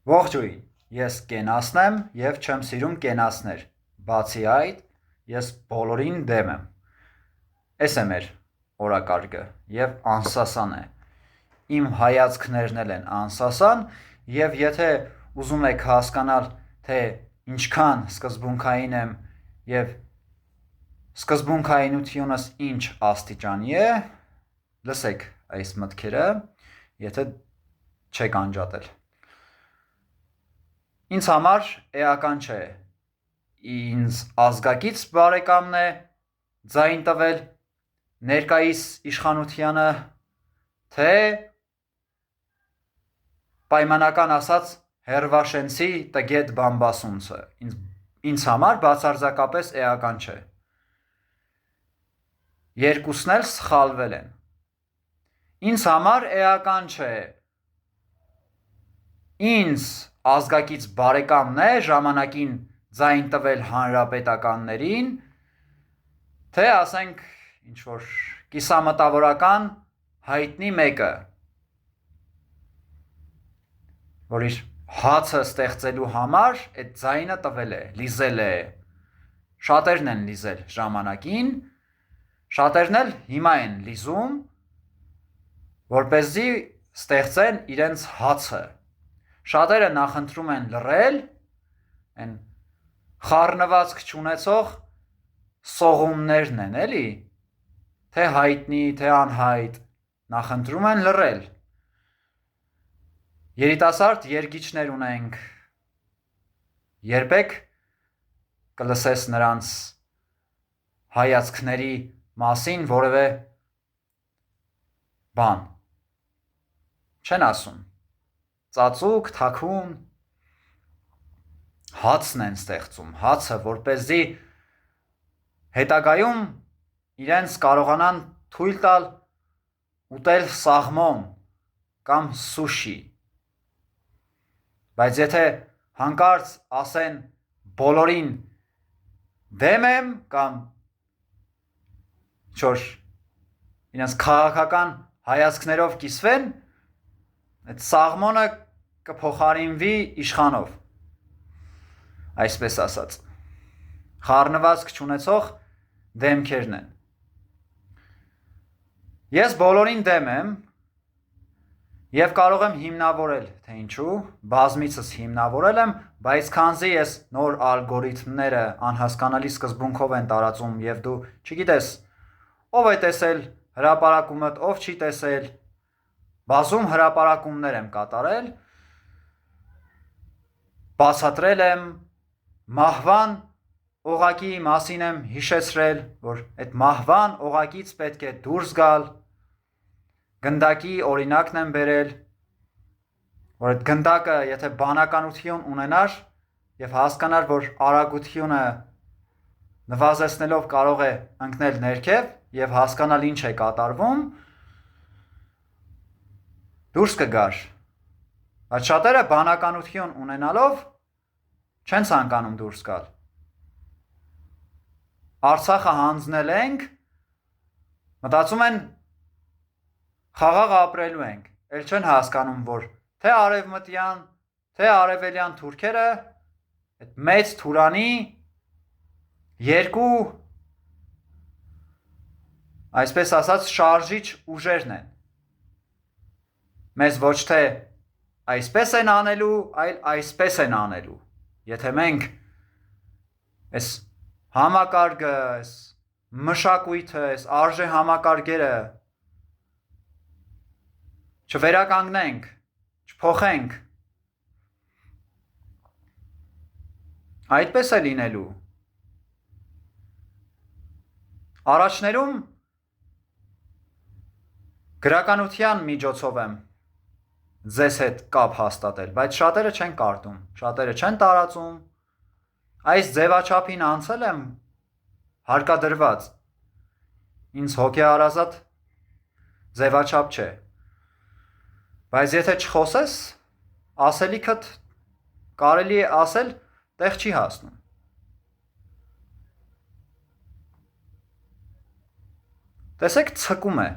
Ողջույն, ես կենասն եմ և չեմ սիրում կենասներ, բացի այդ, ես բոլորին դեմ եմ, էս է մեր օրակարգը և անսասան է, իմ հայացքներն էլ են անսասան և եթե ուզում եք հասկանալ, թե ինչքան սկզբունքային եմ և սկզբունքայնությունս ինչ աստիճանի է, լսեք այս մտքերը, եթե չեք անջատել։ Ինձ համար էական չէ, ինձ ազգակից բարեկամն է ձայն տվել ներկայիս իշխանությանը, թե պայմանական ասած հերվաշենցի տգետ բամբասունցը, ինձ համար բացարձակապես էական չէ, երկուսն էլ սխալվել են, ինձ համար էական չէ, ինձ ազգակից բարեկամն է ժամանակին ձայն տվել հանրապետականներին, թե ասենք ինչ-որ կիսամտավորական հայտնի մեկը, որ իր հացը ստեղծելու համար այդ ձայնը տվել է, լիզել է, շատերն են լիզել ժամանակին, շատերն էլ հիմա են լիզում, որպեսզի ստեղծեն իրենց հացը, շատերը նախընտրում են լռել, են խառնվածք չունեցող սողուններն են, էլի, թե հայտնի, թե անհայտ, նախընտրում են լռել, երիտասարդ երգիչներ ունենք, երբեք կլսես նրանց հայացքների մասին որևէ բան, չեն ասում, ծածուկ, թաքուն, հացն են ստեղծում, հացը, որպեսզի հետագայում իրենց կարողանան թույլ տալ ուտել սաղմոն կամ սուշի, բայց եթե հանկարծ ասեն բոլորին դեմ եմ կամ ինչ-որ իրենց քաղաքական հայացքներով կիսվեն, այդ սաղմոնը կփոխարինվի իշխանով, այսպես ասած, խառնվածք չունեցող դեմքերն են, ես բոլորին դեմ եմ և կարող եմ հիմնավորել, թե ինչու, բազմիցս հիմնավորել եմ, բայց քանզի ես նոր ալգորիթմները անհասկանալի սկզբունքով են տարածում և դու չգիտես, ով է տեսել հրապարակումդ, ով չի տեսել, բազում հրապարակումներ եմ կատարել, բացատրել եմ, մահվան օղակի մասին եմ հիշեցրել, որ այդ մահվան օղակից պետք է դուրս գալ, գնդակի օրինակն եմ բերել, որ այդ գնդակը եթե բանականություն ունենար և հասկանար, որ արագությունը նվազեցնելով կարող է ընկնել ներքև և հասկանալ ինչ է կատարվում, դուրս կգար, բայց շատերը բանականություն ունենալով չեն ցանկանում դուրս գալ, Արցախը հանձնել ենք, մտածում են խաղաղ ապրելու ենք, էլ չեն հասկանում, որ թե արևմտյան, թե արևելյան թուրքերը այդ մեծ թուրանի երկու, այսպես ասած, շարժիչ ուժերն են, մեզ ոչ թե այսպես են անելու, այլ այսպես են անելու, եթե մենք այս համակարգը, այս մշակույթը, այս արժե համակարգերը չվերականգնենք, չփոխենք, այդպես է լինելու, առաջներում գրականության միջոցով եմ ձեզ հետ կապ հաստատել, բայց շատերը չեն կարդում, շատերը չեն տարածում, այս ձևաչափին անցել եմ հարկադրված, ինձ հոգեհարազատ ձևաչափ չէ, բայց եթե չխոսես, ասելիքդ կարելի է ասել, տեղ չի հասնում, տեսեք ցկում է,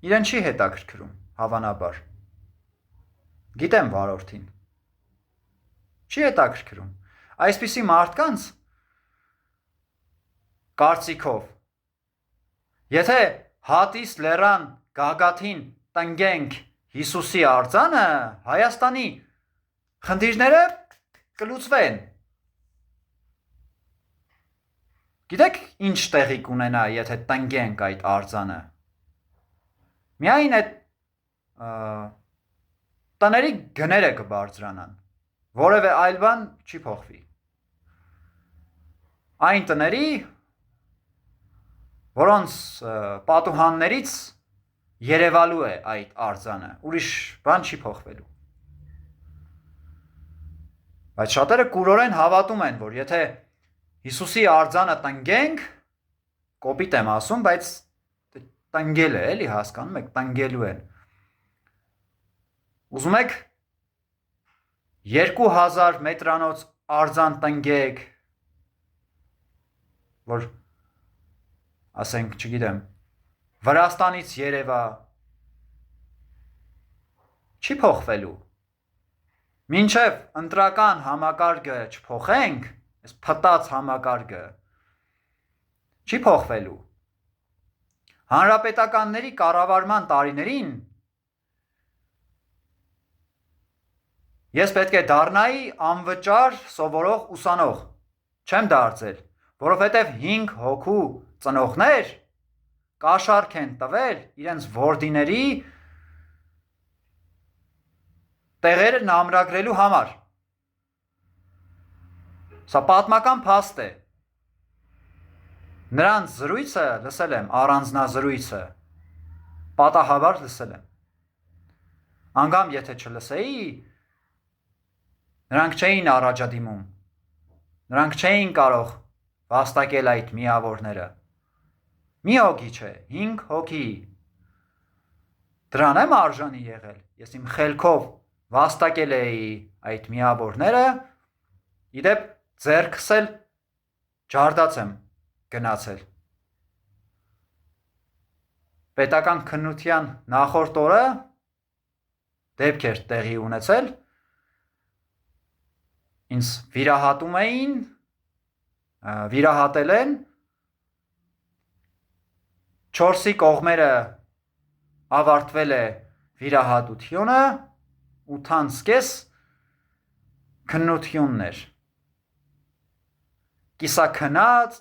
իրեն չի հետաքրքրում, հավանաբար, Գիտեմ վարորդին։ Չի հետաքրքրում։ Այսպիսի մարդկանց կարծիքով, եթե հատիս լեռան գագաթին տնգենք Հիսուսի արձանը, Հայաստանի խնդիրները կլուծվեն։ Գիտեք ինչ տեղի կունենա, եթե տնգենք այդ արձանը։ Միայն այդ տների գները կբարձրանան, որևէ այլ բան չի փոխվի։ Այն տների, որոնց պատուհաններից երևալու է այդ արձանը, ուրիշ բան չի փոխվելու։ Բայց շատերը կուրորեն հավատում են, որ եթե Հիսուսի արձանը տնգենք, կոպիտ եմ ասում, բայց տնգել է, էլի հասկանում եք, տնգելու են։ Ուզում եք 2000 մետրանոց արձան տնգեք, որ ասենք, չգիտեմ, Վրաստանից երևա, չի փոխվելու։ Մինչև ընտրական համակարգը չփոխենք, այս փտած համակարգը չի փոխվելու։ Հանրապետականների կառավարման տարիներին ես պետք է դառնայի անվճար սովորող ուսանող, չեմ դարձել, որովհետև 5 հոգու ծնողներ կաշառք են տվել իրենց որդիների տեղերն ամրագրելու համար։ Սա պատմական փաստ է։ Նրանց զրույցը լսել եմ, առանձնազրույցը, պատահաբար լսել եմ։ Անգամ եթե չլսեի, նրանք չէին առաջադիմում, նրանք չէին կարող վաստակել այդ միավորները։ Մի հոգի չէ, 5 հոգի։ Դրան եմ արժանի եղել, ես իմ խելքով վաստակել էի այդ միավորները, իդեպ ձեռքս էլ ջարդած եմ գնացել։ Պետական քննության նախորդ օրը դեպք էր տեղի ունեցել, ինձ վիրահատում էին, վիրահատել են, 4-ի կողմերը ավարտվել է վիրահատությունը, 8.5 քննություններ։ Կիսաքնած,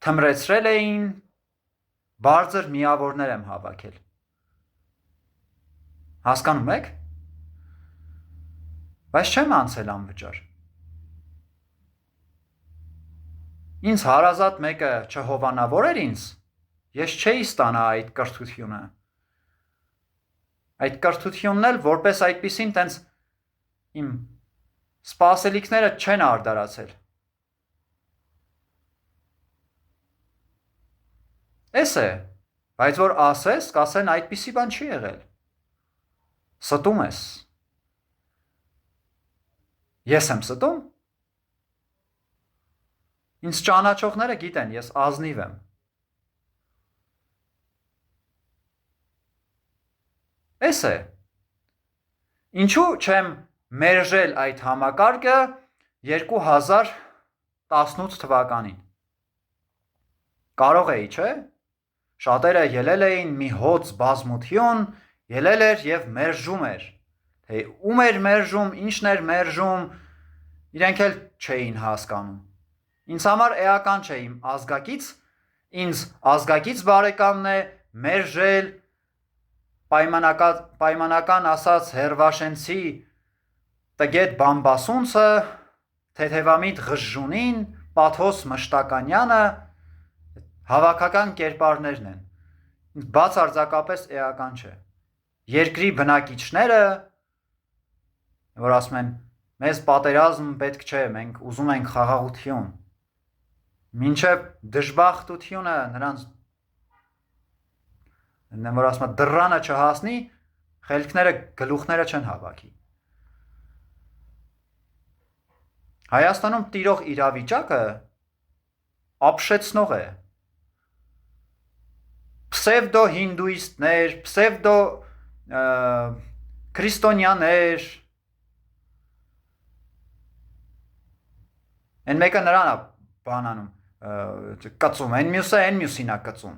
թմրեցրել էին, բարձր միավորներ եմ հավաքել։ Հասկանում եք։ Բայց չեմ անցել անվճար։ Ինձ հարազատ մեկը չհովանավորեր ինձ, ես չէի ստանա այդ կրթությունը։ Այդ կրթությունն էլ որպես այդպիսին տենց իմ սպասելիքները չեն արդարացել։ Էս է, բայց որ ասես, կասեն այդպիսի բան չի եղել։ Ստում ես։ Ես եմ ստում։ Ինձ ճանաչողները գիտեն, ես ազնիվ եմ։ Էս է։ Ինչու չեմ մերժել այդ համակարգը 2018 թվականին։ Կարող էի, չէ՞։ Շատերը ելել էին մի հոծ բազմություն, ելել էր եւ մերժում էր։ Թե ում էր մերժում, ինչն էր մերժում, իրենք էլ չէին հասկանում։ Ինձ համար էական չէ իմ ազգակից, ինձ ազգակից բարեկամն է մերժել պայմանական ասած հերվաշենցի տգետ բամբասունցը, թեթևամիտ Ղժժունին, Պաթոս Մշտականյանը, հավաքական կերպարներն են։ Բացարձակապես էական չէ։ Երկրի բնակիչները, որ ասում են, մեզ պատերազմ պետք չէ, մենք ուզում ենք խաղաղություն։ Մինչև դժբախտությունը նրանց, որ ասում են, դռանը չհասնի, խելքները, գլուխները չեն հավաքի։ Հայաստանում տիրող իրավիճակը ապշեցնող է։ Պսևդո հինդուիստներ, պսևդո քրիստոնյաներ, այն մեկը նրան է բանանում, կծում, այն մյուսը այն մյուսին է կծում։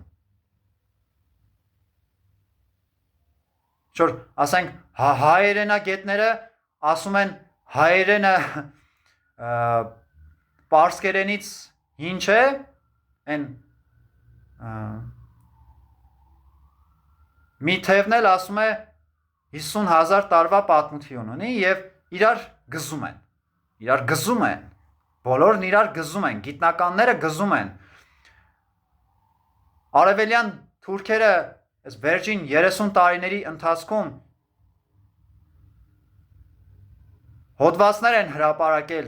Չոր, ասենք, հայերենագետները ասում են հայերենը պարսկերենից ինչ է, այն մի թևն էլ ասում է 50,000 տարվա պատմություն ունի և իրար գզում են, բոլորն իրար գզում են, գիտնականները գզում են, արևելյան թուրքերը վերջին 30 տարիների ընթացքում հոդվածներ են հրատարակել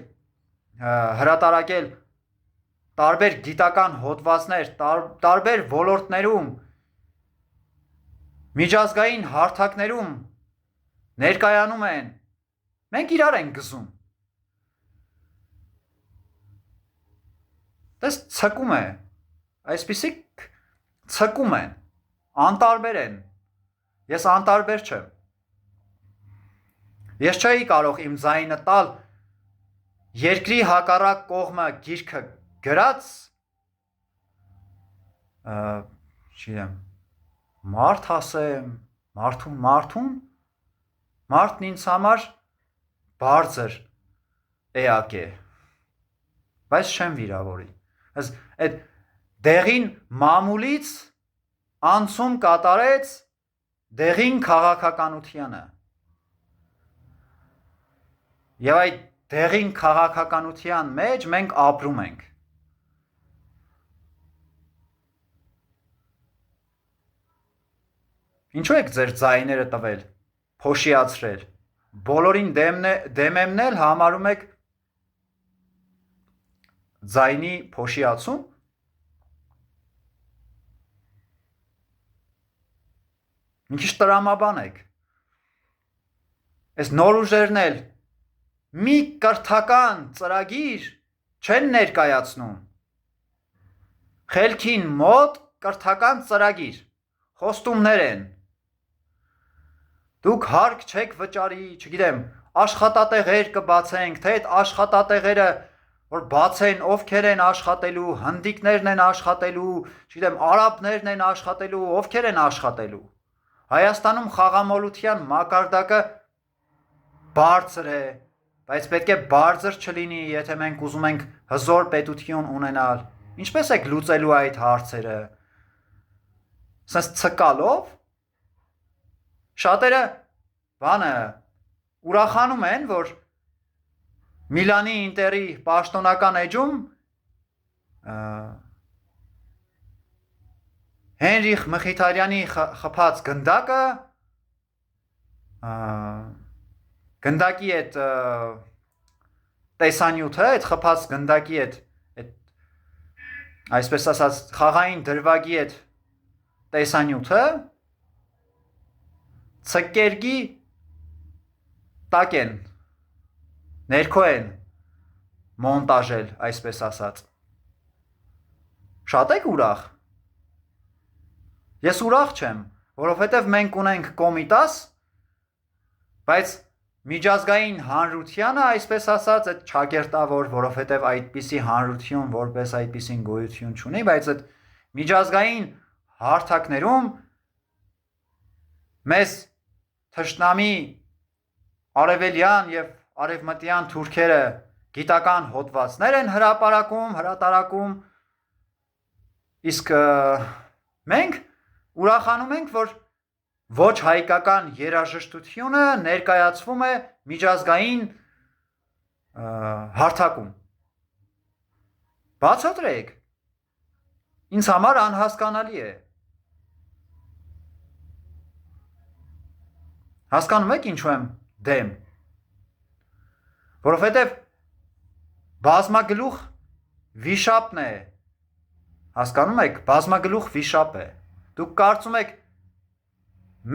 տարբեր գիտական հոդվածներ, տարբեր ոլորտներում, միջազգային հարթակներում ներկայանում են, մենք իրար ենք գզում։ Տես ցկում է, այսպիսիք ցկում են, անտարբեր են, ես անտարբեր չեմ։ Ես չէի կարող իմ ձայնը տալ երկրի հակառակ կողմը գիրքը գրած, չգիտեմ, մարդ ասեմ, մարդն ինձ համար բարձր էակ է, բայց չեմ վիրավորի։ Այդ դեղին մամուլից անցում կատարեց դեղին քաղաքականությանը։ Եվ այդ դեղին քաղաքականության մեջ մենք ապրում ենք։ Ինչու եք ձեր ձայները տվել, փոշիացրել, բոլորին դեմեմնել համարում եք ձայնի փոշիացում։ Մի քիչ տրամաբան եք։ Այս նոր ուժերն էլ մի կրթական ծրագիր չեն ներկայացնում։ Խելքին մոտ կրթական ծրագիր, խոստումներ են։ Դուք հարկ չեք վճարի, չգիտեմ, աշխատատեղեր կբացենք, թե այդ աշխատատեղերը որ բացեն, ովքեր են աշխատելու, հնդիկներն են աշխատելու, չգիտեմ, արաբներն են աշխատելու, ովքեր են աշխատելու։ Հայաստանում խաղամոլության մակարդակը բարձր է, բայց պետք է բարձր չլինի, եթե մենք ուզում ենք հզոր պետություն ունենալ։ Ինչպես եք լուծելու այդ հարցերը։ Սենց ցկալով։ Շատերը ուրախանում են, որ Միլանի Ինտերի պաշտոնական էջում Հենրիխ Մխիթարյանի խփած գնդակը գնդակի այդ տեսանյութը, այդ խփած գնդակի այդ այսպես ասած խաղային դրվագի այդ տեսանյութը ցկերգի տակ են, ներքո են մոնտաժել, այսպես ասած։ Շատ եք ուրախ։ Ես ուրախ չեմ, որովհետև մենք ունենք Կոմիտաս, բայց միջազգային հանրությանը, այսպես ասած, այդ չակերտավոր, որովհետև այդպիսի հանրություն, որպես այդպիսին գոյություն չունի, բայց այդ միջազգային հարթակներում մեզ թշնամի արևելյան և արևմտյան թուրքերը գիտական հոդվածներ են հրատարակում, իսկ մենք ուրախանում ենք, որ ոչ հայկական երաժշտությունը ներկայացվում է միջազգային հարթակում։ Բացատրեք, ինձ համար անհասկանալի է։ Հասկանում եք ինչու եմ դեմ, որովհետև բազմագլուխ վիշապն է, հասկանում եք, բազմագլուխ վիշապ է, դուք կարծում եք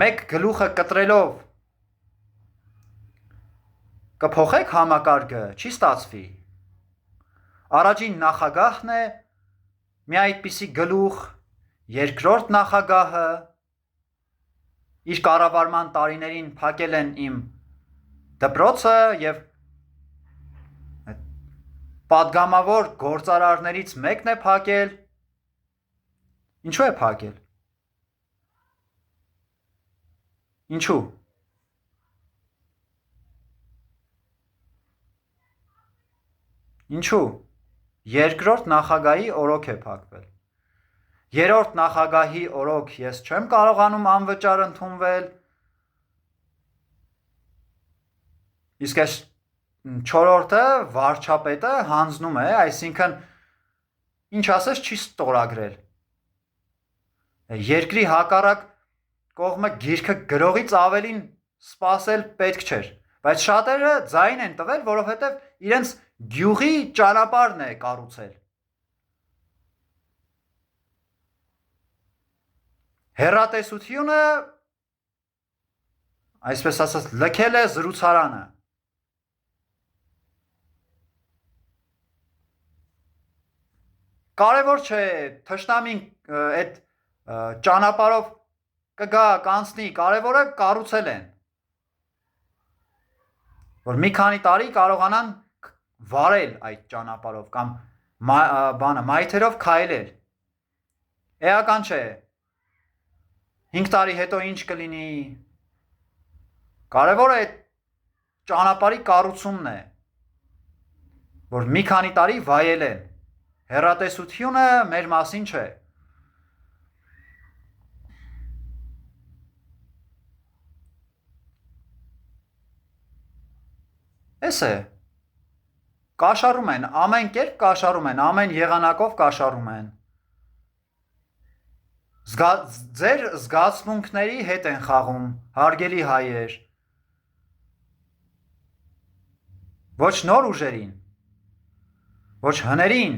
մեկ գլուխը կտրելով կփոխեք համակարգը, չի ստացվի, առաջին նախագահն է, մի այդպիսի գլուխ, երկրորդ նախագահը, իր կառավարման տարիներին փակել են իմ դպրոցը եւ պատգամավոր գործարարներից մեկն է փակել։ Ինչու է փակել։ Ինչու։ Ինչու։ Երկրորդ նախագահի օրոք է փակվել։ Երրորդ նախագահի օրոք ես չեմ կարողանում անվճար ընդունվել։ Իսկ այս չորրորդը վարչապետը հանձնում է, այսինքն ինչ ասես չի ստորագրել։ Երկրի հակառակ կողմը գիրքը գրողից ավելին սпасել պետք չէր, բայց շատերը ձայն են տվել, որովհետև իրենց գյուղի ճանապարհն է կառուցել։ Հեռատեսությունը, այսպես ասած, լքել է զրուցարանը։ Կարևոր չէ, թշնամին այդ ճանապարհով կգա, կանցնի, կարևորը կառուցել են։ Որ մի քանի տարի կարողանան վարել այդ ճանապարհով կամ մայթերով քայլել։ Էական չէ։ 5 տարի հետո ինչ կլինի։ Կարևորը այդ ճանապարհի կառուցումն է, որ մի քանի տարի վայելեն։ Հեռատեսությունը մեր մասին չէ։ Էս է։ Կաշառում են, ամեն կերպ կաշառում են, ամեն եղանակով կաշառում են։ Ձեր զգացմունքների հետ են խաղում, հարգելի հայեր։ Ոչ նոր ուժերին, ոչ հներին,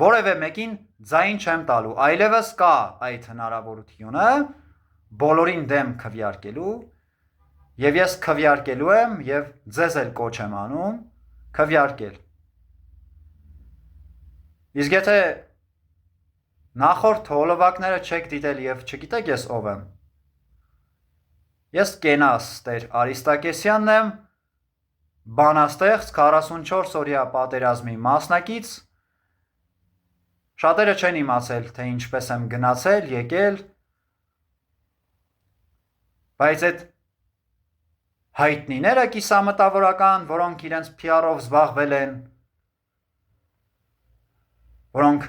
որևէ մեկին ձայն չեմ տալու, այլևս կա այդ հնարավորությունը բոլորին դեմ քվեարկելու, եւ ես քվեարկելու եմ եւ ձեզ էլ կոչ եմ անում քվեարկել։ Իսկ եթե նախորդ հոլովակները չեք դիտել եւ չգիտեք ես ով եմ, ես Կենաս Տեր Արիստակեսյանն եմ, բանաստեղծ 44 օրյա պատերազմի մասնակից։ Շատերը չեն իմացել, թե ինչպես եմ գնացել, եկել, բայց այդ հայտնիները կիսամտավորական, որոնք իրենց PR-ով զբաղվել են, որոնք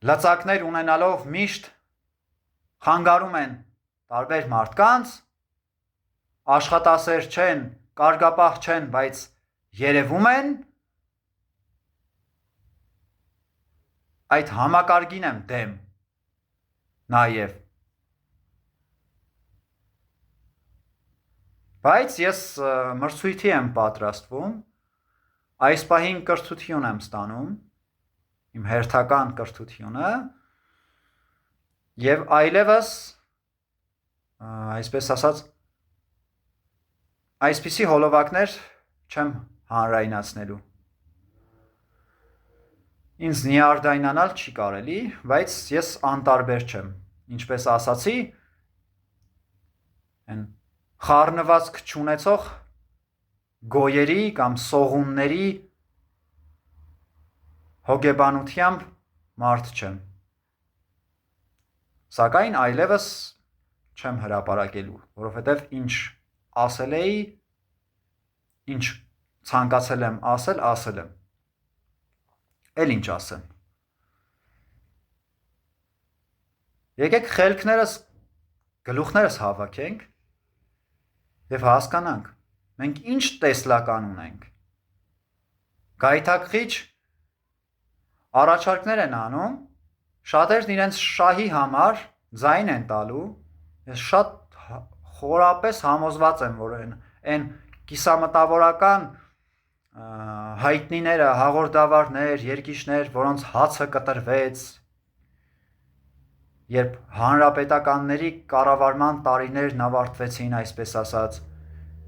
լծակներ ունենալով միշտ խանգարում են տարբեր մարդկանց, աշխատասեր չեն, կարգապահ չեն, բայց երևում են, այդ համակարգին եմ դեմ նաև։ Բայց ես մրցույթի եմ պատրաստվում, այս պահին կրթություն եմ ստանում, իմ հերթական կրթությունը, եւ այլևս, այսպես ասած, այսպիսի հոլովակներ չեմ հանրայնացնելու։ Ինձ նիարդայնանալ չի կարելի, բայց ես անտարբեր չեմ, ինչպես ասացի, են խառնվածք չունեցող գոյերի կամ սողունների հոգեբանությամբ մարդ չեմ։ Սակայն այլևս չեմ հրապարակելու, որովհետև ինչ ասել էի, ինչ ցանկացել եմ ասել եմ։ Էլ ինչ ասեմ։ Եկեք խելքներս, գլուխներս հավաքենք եւ հասկանանք, մենք ինչ տեսլական ունենք։ Գայթակղիչ առաջարկներ են անում, շատերն իրենց շահի համար ձայն են տալու, ես շատ խորապես համոզված եմ, որ այն կիսամտավորական հայտնիները, հաղորդավարներ, երգիչներ, որոնց հացը կտրվեց, երբ հանրապետականների կառավարման տարիներն ավարտվեցին, այսպես ասած,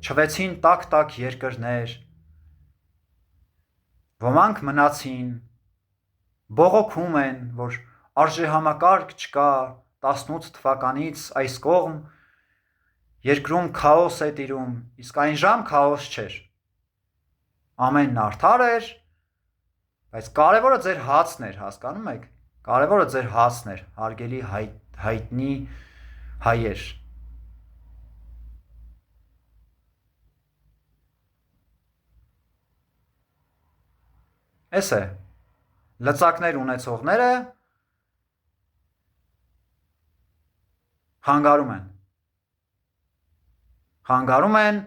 չվեցին տակ-տակ երկրներ, ոմանք մնացին, բողոքում են, որ արժեհամակարգ չկա, 18 թվականից այս կողմ երկրում քաոս է տիրում, իսկ այն ժամ քաոս չէր։ Ամենն արդար էր, բայց կարևորը ձեր հացն էր, հասկանում եք։ Կարևորը ձեր հացն էր, հարգելի հայտնի հայեր։ Էս է, լծակներ ունեցողները խանգարում են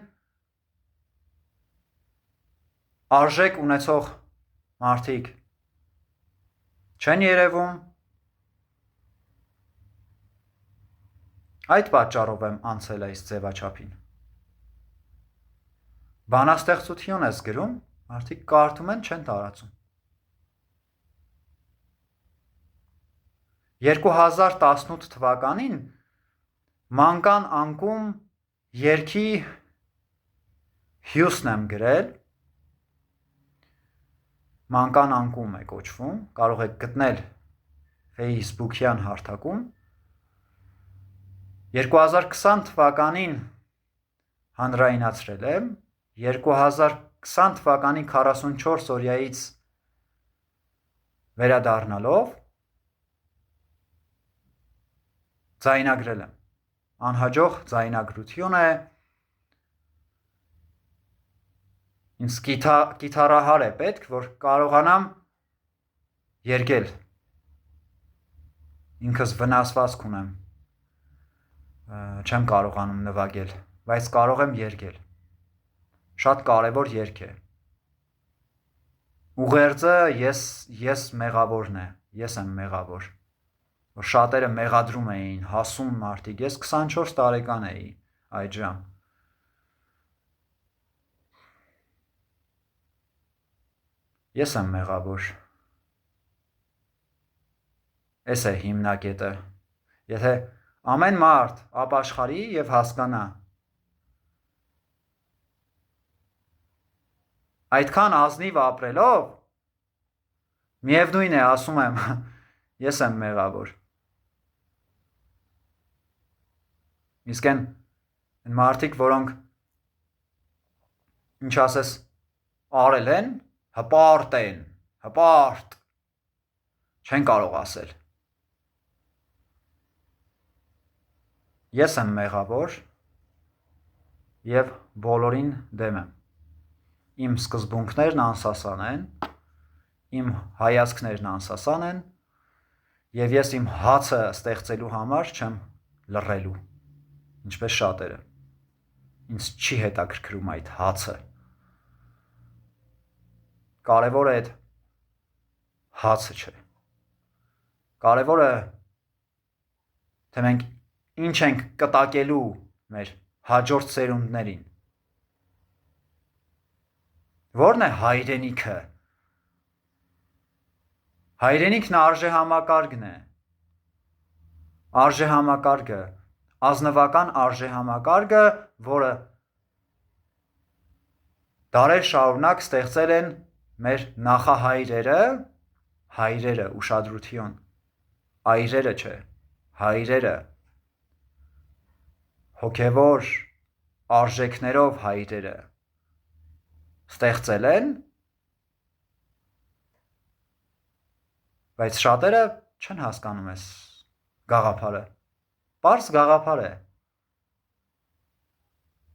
արժեք ունեցող մարդիկ չեն երևում, այդ պատճառով եմ անցել այս ձևաչափին։ Բանաստեղծություն ես գրում, մարդիկ կարդում են, չեն տարածում։ 2018 թվականին մանկան անկում երգի հյուսն եմ գրել, մանկան անկում է կոչվում, կարող եք գտնել Facebook-յան հարթակում, 2020 թվականին հանրայնացրել եմ, 2020 թվականի 44 օրյայից վերադառնալով ձայնագրել եմ, անհաջող ձայնագրություն է, ինձ կիթառահար է պետք, որ կարողանամ երգել, ինքս վնասվածք ունեմ, չեմ կարողանում նվագել, բայց կարող եմ երգել, շատ կարևոր երգ է, ուղերձը ես մեղավորն է, ես եմ մեղավոր, որ շատերը մեղադրում էին, հասուն մարդիկ, ես 24 տարեկան էի այդ ժամ, ես եմ մեղավոր, էս է հիմնակետը, եթե ամեն մարդ ապաշխարի և հասկանա, այդքան ազնիվ ապրելով, միևնույն է ասում եմ, ես եմ մեղավոր, իսկ են մարդիկ, որոնք ինչ ասես արել են, հպարտ են, հպարտ, չեն կարող ասել, ես եմ մեղավոր և բոլորին դեմ եմ, իմ սկզբունքներն անսասան են, իմ հայացքներն անսասան են և ես իմ հացը ստեղծելու համար չեմ լռելու, ինչպես շատերը, ինձ չի հետաքրքրում այդ հացը, կարևորը այդ հացը չէ, կարևորը, թե մենք ինչ ենք կտակելու մեր հաջորդ սերունդներին, որն է հայրենիքը, հայրենիքն արժեհամակարգն է, արժեհամակարգը, ազնվական արժեհամակարգը, որը դարեր շարունակ ստեղծել են մեր նախահայրերը, հայրերը, ուշադրություն, այրերը չէ, հայրերը, հոգևոր արժեքներով հայրերը ստեղծել են, բայց շատերը չեն հասկանում ես գաղափարը, պարզ գաղափար է,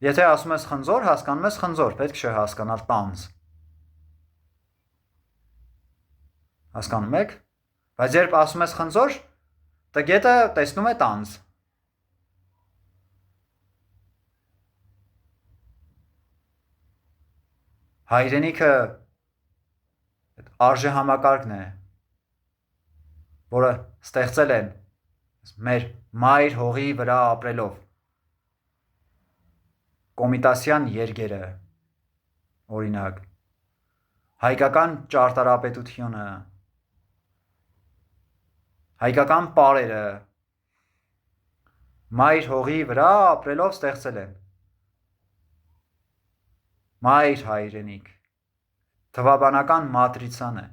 եթե ասում ես խնձոր, հասկանում ես խնձոր, պետք չէ հասկանալ տանձ, հասկանում եք, բայց երբ ասում ես խնձոր, տգետը տեսնում է տանձ, հայրենիքը արժեհամակարգն է, որը ստեղծել են մեր մայր հողի վրա ապրելով, կոմիտասյան երգերը, օրինակ, հայկական ճարտարապետությունը, հայկական պարերը, մայր հողի վրա ապրելով ստեղծել են, մայր հայրենիք, թվաբանական մատրիցան է,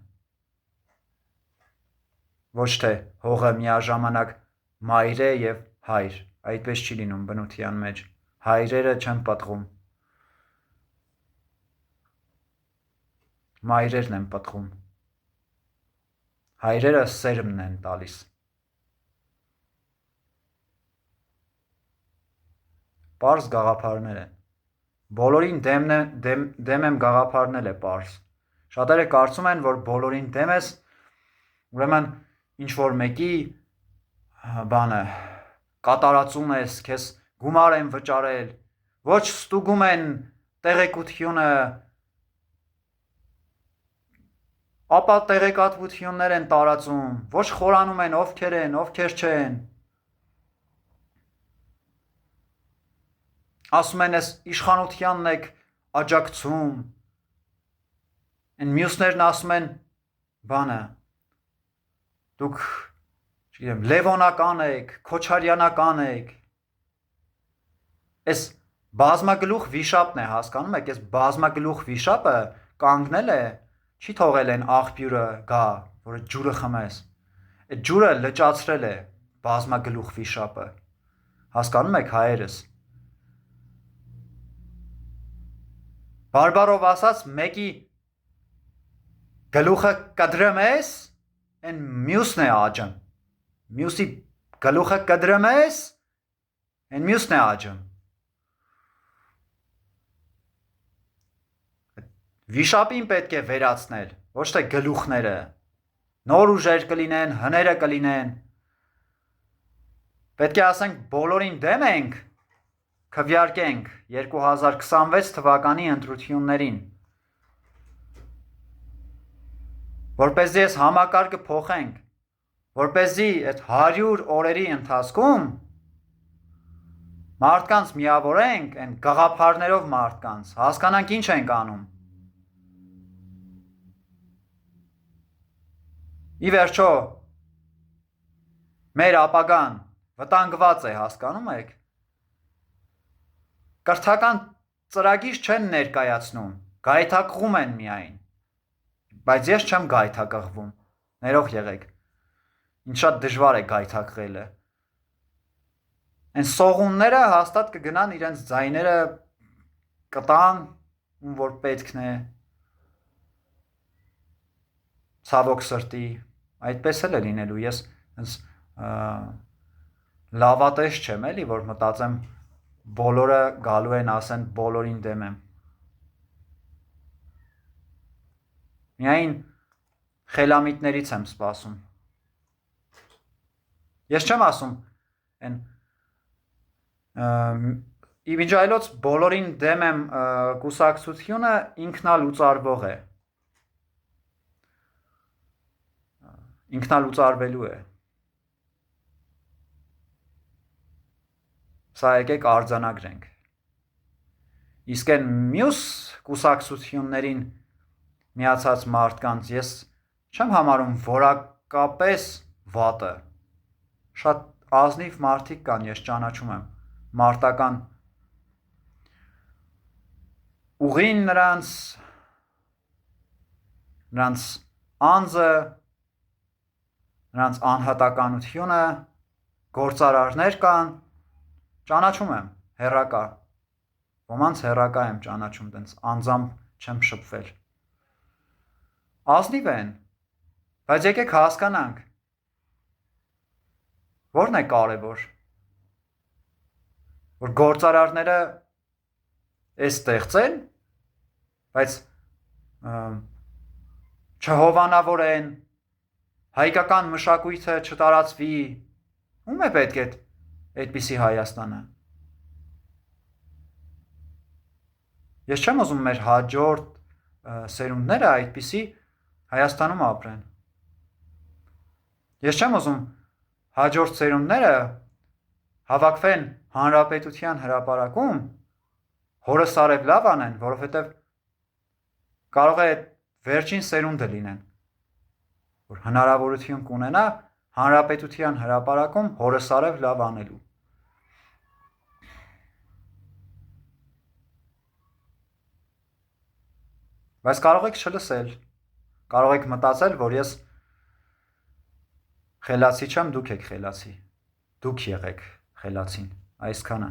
ոչ թե հողը միաժամանակ մայրե եւ հայր, այդպես չի լինում բնության մեջ, հայրերը չեն պատղում, մայրերն են պատղում, հայրերը սերմն են տալիս, պարզ գաղափարներ են, բոլորին դեմ եմ գաղափարնել է պարզ, շատերը կարծում են, որ բոլորին դեմ ես, ուրեմն ինչ-որ մեկի բանը, կատարածում ես, քեզ գումար են վճարել, ոչ ստուգում են տեղեկությունը, ապա տեղեկատվություններ են տարածում, ոչ խորանում են ովքեր են, ովքեր չեն, ասում են ես իշխանությանն եք աջակցում, են մյուսներն ասում են բանը, դուք լևոնական եք, քոչարյանական եք, ես բազմագլուխ վիշապն է, հասկանում եք, ես բազմագլուխ վիշապը կանգնել է, չի թողել են աղբյուրը գա, որը ջուրը խմես, այդ ջուրը լճացրել է բազմագլուխ վիշապը, հասկանում եք հայերս, բարբարով ասած մեկի գլուխը կդրեմ ես, են մյուսն է աջում, մյուսի գլուխը կդրեմ ես, են մյուսն է աջում, վիշապին պետք է վերացնել, ոչ թե գլուխները, նոր ուժեր կլինեն, հները կլինեն, պետք է ասենք բոլորին դեմ ենք, քվյարկենք 2026 թվականի ընտրություններին, որպեսզի այս համակարգը փոխենք, որպեսզի այդ 100 օրերի ընթացքում մարդկանց միավորենք, այն գաղափարներով մարդկանց, հասկանանք ինչ ենք անում, ի վերջո, մեր ապագան վտանգված է, հասկանում եք, կրթական ծրագիր չեն ներկայացնում, գայթակղում են միայն, բայց ես չեմ գայթակղվում, ներող եղեք, ինչ շատ դժվար է գայթակղելը, են սողունները հաստատ կգնան իրենց ձայները կտան, որ պետքն է, ցավոք սրտի, այդպես էլ է լինելու, ես լավատես չեմ էլի, որ մտածեմ բոլորը գալու են ասեն բոլորին դեմ եմ, միայն խելամիտներից եմ սպասում, ես չեմ ասում, իմիջայլոց բոլորին դեմ եմ կուսակցությունը ինքնալուծարվող է, ինքնալուծարվելու է, սա եկեք արձանագրենք, իսկ են մյուս կուսակցություններին միացած մարդկանց ես չեմ համարում որակապես վատը, շատ ազնիվ մարդիկ կան, ես ճանաչում եմ, մարտական ուղին նրանց անձը, նրանց անհատականությունը, գործարարներ կան, ճանաչում եմ, հեռակա, ոմանց հեռակա եմ ճանաչում, տենց անձամբ չեմ շփվել, ազնիվ են, բայց եկեք հասկանանք, որն է կարևոր, որ գործարարները էս ստեղծեն, բայց չհովանավորեն, հայկական մշակույթը չտարածվի, ում է պետք է այդպիսի Հայաստանը, ես չեմ ուզում մեր հաջորդ սերունդները այդպիսի Հայաստանում ապրեն, ես չեմ ուզում հաջորդ սերունդները հավաքվեն հանրապետության հրապարակում, հորս արև լավ անեն, որովհետև կարող է վերջին սերունդը լինեն, որ հնարավորություն կունենա հանրապետության հրապարակում հորս արև լավ անելու, բայց կարող եք չլսել, կարող եք մտածել, որ ես խելացի չեմ, դուք եք խելացի, դուք եղեք խելացին։ Այսքանը։